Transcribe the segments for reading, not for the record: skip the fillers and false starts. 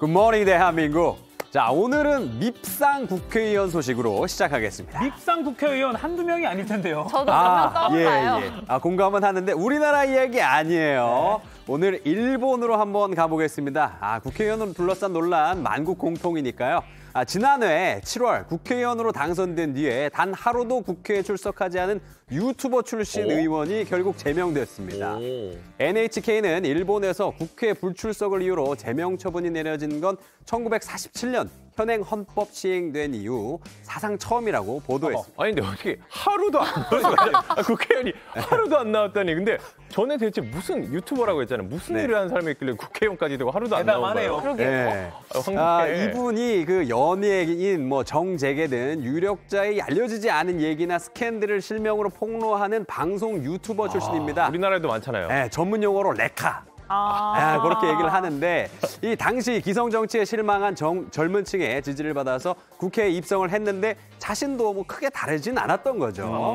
굿모닝 대한민국. 자, 오늘은 밉상 국회의원 소식으로 시작하겠습니다. 밉상 국회의원 한두 명이 아닐 텐데요. 저도 몇명 떠올라요. 공감은 하는데 우리나라 이야기 아니에요. 네. 오늘 일본으로 한번 가보겠습니다. 국회의원으로 둘러싼 논란 만국 공통이니까요. 지난해 7월 국회의원으로 당선된 뒤에 단 하루도 국회에 출석하지 않은 유튜버 출신 의원이 결국 제명됐습니다. NHK는 일본에서 국회 불출석을 이유로 제명 처분이 내려진 건 1947년 현행 헌법 시행된 이후 사상 처음이라고 보도했습니다. 아니 근데 어떻게 하루도 안 나왔어요? 국회의원이 하루도 안 나왔다니. 근데 전에 대체 무슨 유튜버라고 했잖아요. 무슨 일을 하는 사람이 있길래 국회의원까지 되고 하루도 안 나온 거예요? 네. 이분이 그 연예인, 정재계 등 유력자의 알려지지 않은 얘기나 스캔들을 실명으로 폭로하는 방송 유튜버 출신입니다. 우리나라에도 많잖아요. 네, 전문 용어로 레카. 그렇게 얘기를 하는데 이 당시 기성 정치에 실망한 젊은 층의 지지를 받아서 국회에 입성을 했는데 자신도 크게 다르진 않았던 거죠.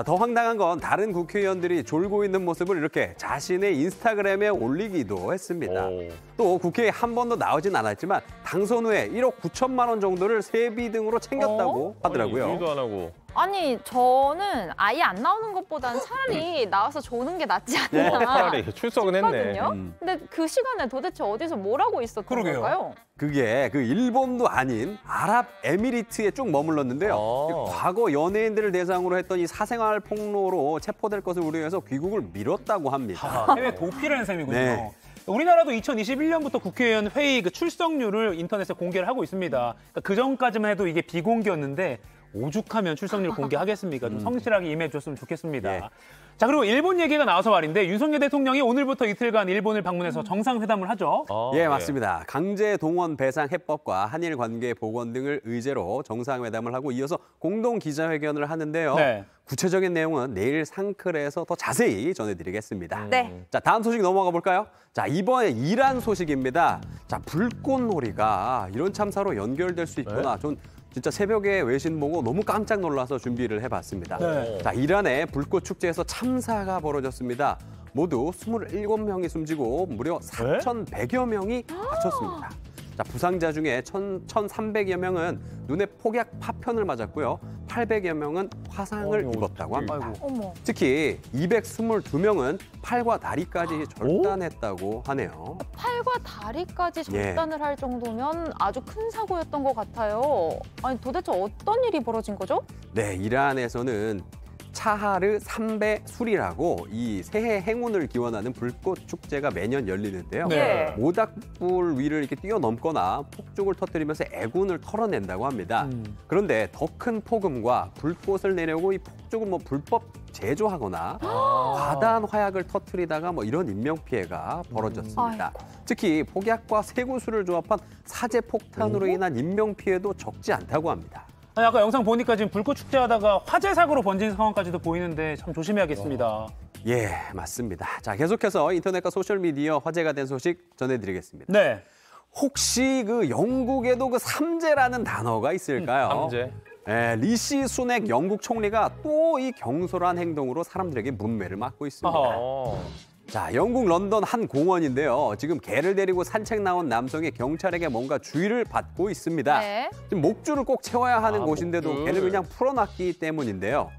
더 황당한 건 다른 국회의원들이 졸고 있는 모습을 이렇게 자신의 인스타그램에 올리기도 했습니다. 또 국회에 한 번도 나오진 않았지만 당선 후에 1억 9천만 원 정도를 세비 등으로 챙겼다고 하더라고요. 일도 안 하고. 아니, 저는 아예 안 나오는 것보다는 차라리 나와서 조는 게 낫지 않나. 차라리 출석은 했네. 근데 그 시간에 도대체 어디서 뭘 하고 있었던 걸까요? 그게 그 일본도 아닌 아랍에미리트에 쭉 머물렀는데요. 과거 연예인들을 대상으로 했던 이 사생활 폭로로 체포될 것을 우려해서 귀국을 미뤘다고 합니다. 해외 도피라는 셈이군요. 네. 우리나라도 2021년부터 국회의원 회의 출석률을 인터넷에 공개를 하고 있습니다. 그 전까지만 해도 이게 비공개였는데 오죽하면 출석률 공개하겠습니까? 좀 성실하게 임해줬으면 좋겠습니다. 예. 자, 그리고 일본 얘기가 나와서 말인데 윤석열 대통령이 오늘부터 이틀간 일본을 방문해서 정상회담을 하죠. 예, 맞습니다. 강제 동원 배상 해법과 한일 관계 복원 등을 의제로 정상회담을 하고 이어서 공동 기자회견을 하는데요. 네. 구체적인 내용은 내일 상클에서 더 자세히 전해드리겠습니다. 네. 자, 다음 소식 넘어가 볼까요? 자, 이번에 이란 소식입니다. 자, 불꽃놀이가 이런 참사로 연결될 수 있구나. 전 진짜 새벽에 외신 보고 너무 깜짝 놀라서 준비를 해봤습니다. 네. 자, 이란의 불꽃 축제에서 참사가 벌어졌습니다. 모두 27명이 숨지고 무려 4,100여 명이 다쳤습니다. 자, 부상자 중에 1,300여 명은 눈에 폭약 파편을 맞았고요. 800여 명은 화상을 입었다고 합니다. 어머. 특히 222명은 팔과 다리까지 절단했다고 하네요. 팔과 다리까지 절단을 할 정도면 아주 큰 사고였던 것 같아요. 아니, 도대체 어떤 일이 벌어진 거죠? 네, 이란에서는 차하르 삼배 술이라고 이 새해 행운을 기원하는 불꽃 축제가 매년 열리는데요. 네. 모닥불 위를 이렇게 뛰어넘거나 폭죽을 터뜨리면서 애군을 털어낸다고 합니다. 그런데 더 큰 폭음과 불꽃을 내려고 이 폭죽을 불법 제조하거나 과다한 화약을 터뜨리다가 이런 인명 피해가 벌어졌습니다. 특히 폭약과 쇠구슬을 조합한 사제 폭탄으로 인한 인명 피해도 적지 않다고 합니다. 아까 영상 보니까 지금 불꽃 축제하다가 화재 사고로 번진 상황까지도 보이는데 참 조심해야겠습니다. 예, 맞습니다. 자, 계속해서 인터넷과 소셜미디어 화제가 된 소식 전해드리겠습니다. 네. 혹시 그 영국에도 그 삼재라는 단어가 있을까요? 삼재. 네, 리시 수넥 영국 총리가 또 이 경솔한 행동으로 사람들에게 문매를 맞고 있습니다. 자, 영국 런던 한 공원인데요. 지금 개를 데리고 산책 나온 남성이 경찰에게 뭔가 주의를 받고 있습니다. 네. 지금 목줄을 꼭 채워야 하는 곳인데도 목줄. 개를 그냥 풀어놨기 때문인데요.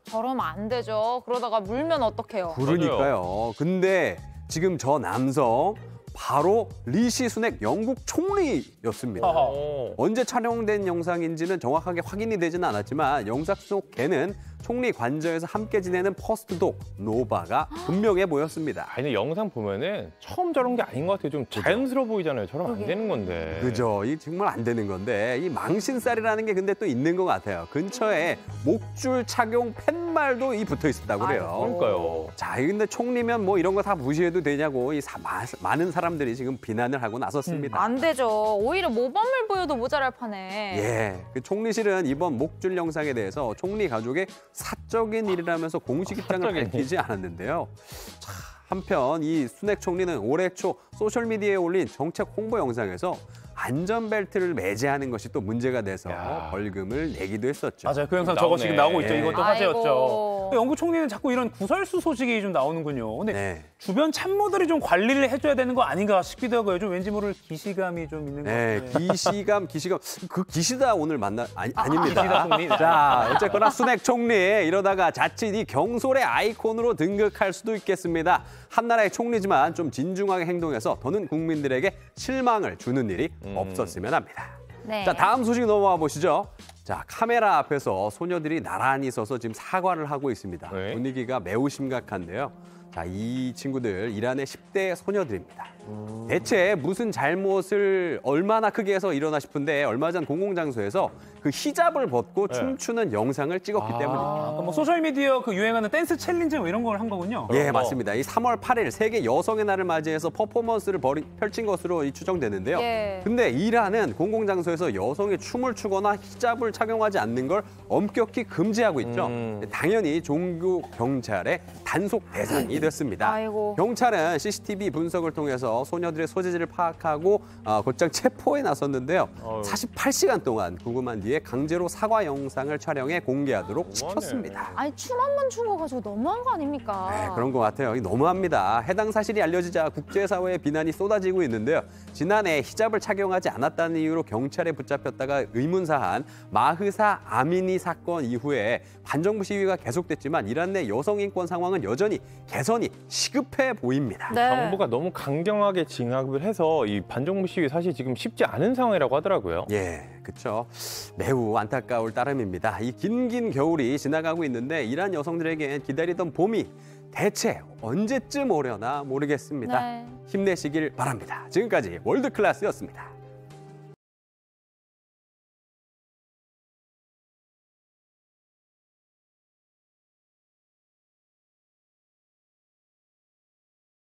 저러면 안 되죠. 그러다가 물면 어떡해요? 그러니까요. 근데 지금 저 남성 바로 리시 수넥 영국 총리였습니다. 언제 촬영된 영상인지는 정확하게 확인이 되지는 않았지만 영상 속 개는 총리 관저에서 함께 지내는 퍼스트독 노바가 분명해 보였습니다. 아니 영상 보면은 처음 저런 게 아닌 것 같아요. 좀 자연스러워 보이잖아요. 저러면 안 되는 건데. 그죠. 이 정말 안 되는 건데 이 망신살이라는 게 근데 또 있는 것 같아요. 근처에 목줄 착용 팻말도 붙어 있었다고 그래요. 그러니까요. 자, 근데 총리면 이런 거 다 무시해도 되냐고 많은 사람들이 지금 비난을 하고 나섰습니다. 안 되죠. 오히려 모범을 보여도 모자랄 판에. 예, 그 총리실은 이번 목줄 영상에 대해서 총리 가족의 사적인 일이라면서 공식 입장을 밝히지 않았는데요. 자, 한편 이 순핵 총리는 올해 초 소셜미디어에 올린 정책 홍보 영상에서 안전벨트를 매제하는 것이 또 문제가 돼서 벌금을 내기도 했었죠. 맞아요. 그 영상 저거 지금 나오고 있죠. 이것도 화제였죠. 아이고. 영국 총리는 자꾸 이런 구설수 소식이 좀 나오는군요. 근데 네. 주변 참모들이 좀 관리를 해줘야 되는 거 아닌가 싶기도 하고요. 좀 왠지 모를 기시감이 좀 있는 것 네, 같아요. 기시감. 그 기시다 오늘 아닙니다. 기시다 총리. 자, 어쨌거나 순핵 총리 이러다가 자칫 이 경솔의 아이콘으로 등극할 수도 있겠습니다. 한 나라의 총리지만 좀 진중하게 행동해서 더는 국민들에게 실망을 주는 일이 없었으면 합니다. 네. 자, 다음 소식 넘어가 보시죠. 자, 카메라 앞에서 소녀들이 나란히 서서 지금 사과를 하고 있습니다. 네. 분위기가 매우 심각한데요. 자, 이 친구들 이란의 10대 소녀들입니다. 대체 무슨 잘못을 얼마나 크게 해서 일어나 싶은데 얼마 전 공공장소에서 그 히잡을 벗고 춤추는 영상을 찍었기 때문입니다. 뭐 소셜미디어 그 유행하는 댄스 챌린지 뭐 이런 걸 한 거군요. 예, 맞습니다. 이 3월 8일 세계 여성의 날을 맞이해서 퍼포먼스를 펼친 것으로 추정되는데요. 예. 근데 이란은 공공장소에서 여성이 춤을 추거나 히잡을 착용하지 않는 걸 엄격히 금지하고 있죠. 당연히 종교 경찰의 단속 대상이 됐습니다. 아이고. 경찰은 CCTV 분석을 통해서 소녀들의 소재지를 파악하고 곧장 체포에 나섰는데요. 48시간 동안 구금한 뒤에 강제로 사과 영상을 촬영해 공개하도록 시켰습니다. 아니 춤 한 번 춘 거 가지고 너무한 거 아닙니까? 네, 그런 것 같아요. 너무합니다. 해당 사실이 알려지자 국제사회의 비난이 쏟아지고 있는데요. 지난해 히잡을 착용하지 않았다는 이유로 경찰에 붙잡혔다가 의문사한 마흐사 아미니 사건 이후에 반정부 시위가 계속됐지만 이란 내 여성 인권 상황은 여전히 개선이 시급해 보입니다. 네. 정부가 너무 강경하게 진압을 해서 이 반정부 시위 사실 지금 쉽지 않은 상황이라고 하더라고요. 예, 그렇죠. 매우 안타까울 따름입니다. 이 긴긴 겨울이 지나가고 있는데 이란 여성들에겐 기다리던 봄이 대체 언제쯤 오려나 모르겠습니다. 네. 힘내시길 바랍니다. 지금까지 월드클래스였습니다.